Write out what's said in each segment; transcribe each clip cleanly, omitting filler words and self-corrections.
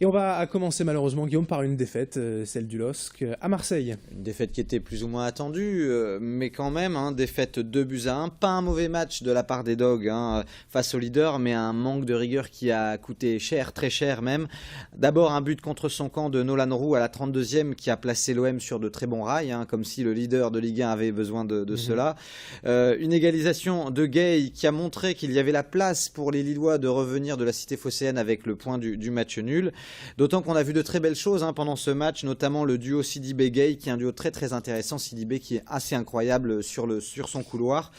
Et on va commencer malheureusement, Guillaume, par une défaite, celle du LOSC à Marseille. Une défaite qui était plus ou moins attendue, mais quand même, défaite 2-1. Pas un mauvais match de la part des Dogs face au leader, mais un manque de rigueur qui a coûté cher, très cher même. D'abord un but contre son camp de Nolan Roux à la 32e qui a placé l'OM sur de très bons rails, comme si le leader de Ligue 1 avait besoin de cela. Une égalisation de Gay qui a montré qu'il y avait la place pour les Lillois de revenir de la cité phocéenne avec le point du match nul. D'autant qu'on a vu de très belles choses pendant ce match, notamment le duo Sidibé-Gay, qui est un duo très très intéressant. Sidibé qui est assez incroyable sur son couloir.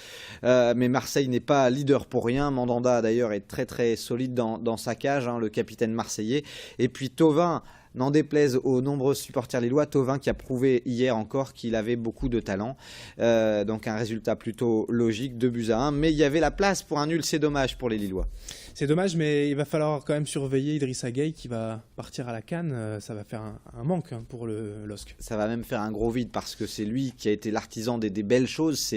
Mais Marseille n'est pas leader pour rien. Mandanda d'ailleurs est très très solide dans sa cage, le capitaine marseillais. Et puis Thauvin, n'en déplaise aux nombreux supporters lillois, Thauvin qui a prouvé hier encore qu'il avait beaucoup de talent. Donc un résultat plutôt logique, 2-1. Mais il y avait la place pour un nul, c'est dommage pour les Lillois. C'est dommage, mais il va falloir quand même surveiller Idrissa Gueye qui va partir à la CAN. Ça va faire un manque pour le LOSC. Ça va même faire un gros vide parce que c'est lui qui a été l'artisan des belles choses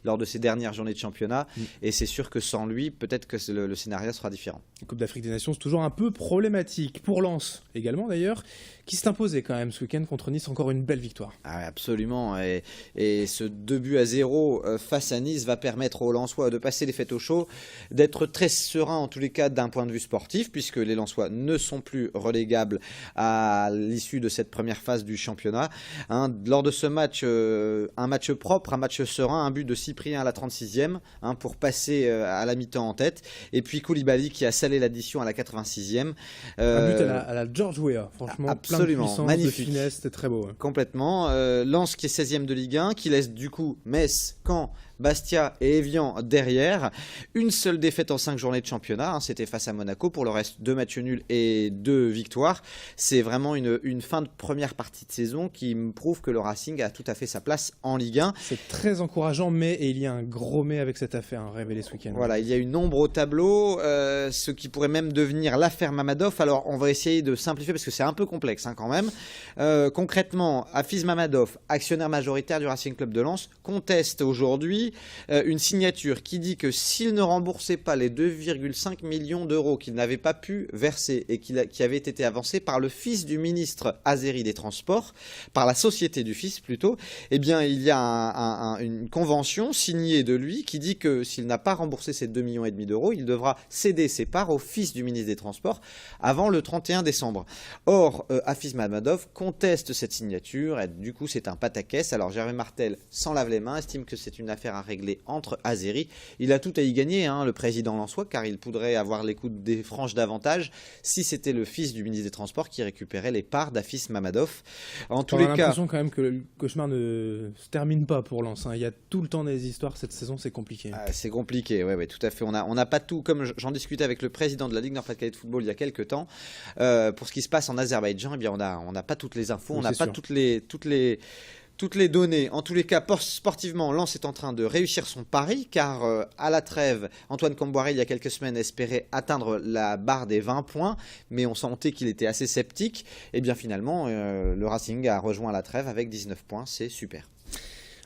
lors de ces dernières journées de championnat. Et c'est sûr que sans lui, peut-être que le scénario sera différent. La Coupe d'Afrique des Nations, c'est toujours un peu problématique. Pour Lens également d'ailleurs, qui s'est imposé quand même ce week-end contre Nice. Encore une belle victoire. Ah, absolument. Et ce 2-0 face à Nice va permettre aux Lensois de passer les fêtes au chaud, d'être très sereins en tous les cas d'un point de vue sportif, puisque les Lensois ne sont plus relégables à l'issue de cette première phase du championnat. Lors de ce match, un match propre, un match serein, un but de Cyprien à la 36e pour passer à la mi-temps en tête. Et puis Koulibaly qui a salé l'addition à la 86e. Un but à la George Weah, franchement. Absolument, plein de puissance, magnifique. de finesse, c'était très beau. Complètement. Lens qui est 16e de Ligue 1, qui laisse du coup Metz, Caen, Bastia et Evian derrière. Une seule défaite en 5 journées de championnat, c'était face à Monaco. Pour le reste, 2 matchs nuls et 2 victoires. C'est vraiment une fin de première partie de saison qui me prouve que le Racing a tout à fait sa place en Ligue 1. C'est très encourageant, mais il y a un gros mais avec cette affaire révélée ce week-end. Voilà, il y a une ombre au tableau, ce qui pourrait même devenir l'affaire Mamadov. Alors, on va essayer de simplifier parce que c'est un peu complexe quand même. Concrètement, Hafiz Mamadov, actionnaire majoritaire du Racing Club de Lens, conteste aujourd'hui une signature qui dit que s'il ne remboursait pas les 2,5 millions d'euros qu'il n'avait pas pu verser et qui avait été avancés par le fils du ministre azéri des Transports, par la société du fils plutôt, eh bien il y a une convention signée de lui qui dit que s'il n'a pas remboursé ces 2,5 millions d'euros, il devra céder ses parts au fils du ministre des Transports avant le 31 décembre. Or, Hafiz Mamadov conteste cette signature et du coup c'est un pataquès. Alors Gervais Martel s'en lave les mains, estime que c'est une affaire à régler entre azéris. Il a tout à y gagner, le président lensois, car il pourrait avoir les coups des franges d'avantage si c'était le fils du ministre des Transports qui récupérait les parts d'Hafiz Mamadov. En tous les cas, l'impression quand même que le cauchemar ne se termine pas pour Lens. Il y a tout le temps des histoires cette saison, c'est compliqué. C'est compliqué, oui, tout à fait. On n'a pas tout, comme j'en discutais avec le président de la Ligue Nord-Pas-de-Calais de football il y a quelques temps, pour ce qui se passe en Azerbaïdjan, eh bien on n'a pas toutes les infos, on n'a pas toutes les données. En tous les cas, sportivement, Lens est en train de réussir son pari, car à la trêve, Antoine Camboiré, il y a quelques semaines, espérait atteindre la barre des 20 points, mais on sentait qu'il était assez sceptique. Et bien finalement, le Racing a rejoint la trêve avec 19 points, c'est super.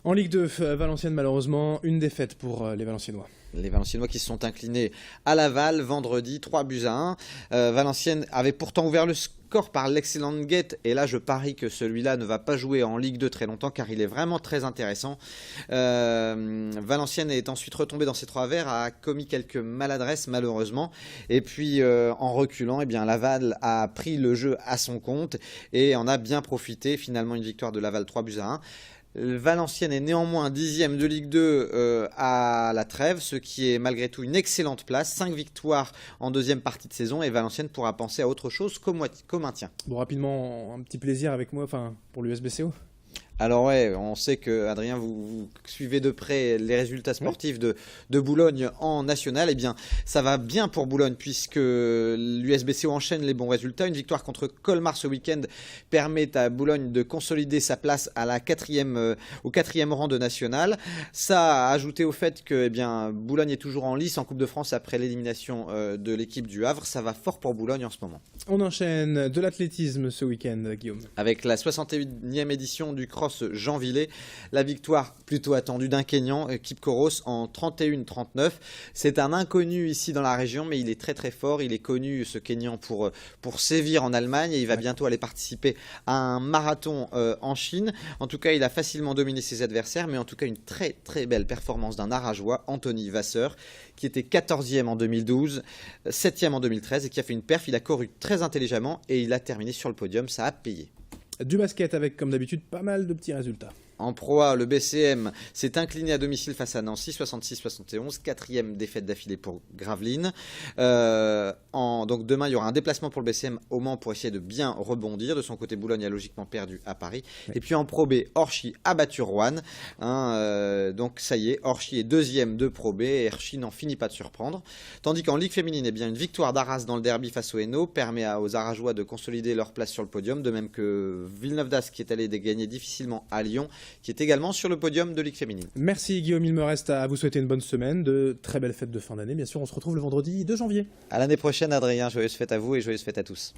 En Ligue 2, Valenciennes, malheureusement, une défaite pour les Valenciennois. Les Valenciennois qui se sont inclinés à Laval vendredi, 3-1. Valenciennes avait pourtant ouvert le score par l'excellent Guet, et là je parie que celui-là ne va pas jouer en Ligue 2 très longtemps car il est vraiment très intéressant. Valenciennes est ensuite retombé dans ses 3 verres, a commis quelques maladresses malheureusement, et puis en reculant, Laval a pris le jeu à son compte et en a bien profité. Finalement une victoire de Laval 3-1. Valenciennes est néanmoins 10e de Ligue 2 à la trêve, ce qui est malgré tout une excellente place. 5 victoires en deuxième partie de saison et Valenciennes pourra penser à autre chose qu'au maintien. Bon, rapidement, un petit plaisir avec moi pour l'USBCO. Alors ouais, on sait que Adrien, vous suivez de près les résultats sportifs de Boulogne en national. Eh bien, ça va bien pour Boulogne puisque l'USBCO enchaîne les bons résultats. Une victoire contre Colmar ce week-end permet à Boulogne de consolider sa place à au 4e rang de national. Ça a ajouté au fait que Boulogne est toujours en lice en Coupe de France après l'élimination de l'équipe du Havre. Ça va fort pour Boulogne en ce moment. On enchaîne de l'athlétisme ce week-end, Guillaume. Avec la 61e édition du Cross Cross Jeanvillers. La victoire plutôt attendue d'un Kényan, Kipkoros, en 31-39. C'est un inconnu ici dans la région, mais il est très très fort. Il est connu, ce Kényan, pour sévir en Allemagne, et il va bientôt aller participer à un marathon en Chine. En tout cas, il a facilement dominé ses adversaires, mais en tout cas une très très belle performance d'un Arageois, Anthony Vasseur, qui était 14e en 2012, 7e en 2013 et qui a fait une perf. Il a couru très intelligemment et il a terminé sur le podium, ça a payé. Du basket avec, comme d'habitude, pas mal de petits résultats. En Pro A, le BCM s'est incliné à domicile face à Nancy, 66-71, quatrième défaite d'affilée pour Gravelines. Donc demain, il y aura un déplacement pour le BCM au Mans pour essayer de bien rebondir. De son côté, Boulogne a logiquement perdu à Paris. Oui. Et puis en Pro B, Orchy a battu Roanne. Donc ça y est, Orchy est deuxième de Pro B et Orchy n'en finit pas de surprendre. Tandis qu'en Ligue féminine, eh bien, une victoire d'Arras dans le derby face au Hainaut permet aux Arageois de consolider leur place sur le podium, de même que Villeneuve d'Ascq qui est allé gagner difficilement à Lyon, qui est également sur le podium de Ligue féminine. Merci Guillaume, il me reste à vous souhaiter une bonne semaine, de très belles fêtes de fin d'année. Bien sûr, on se retrouve le vendredi 2 janvier. À l'année prochaine Adrien, joyeuses fêtes à vous et joyeuses fêtes à tous.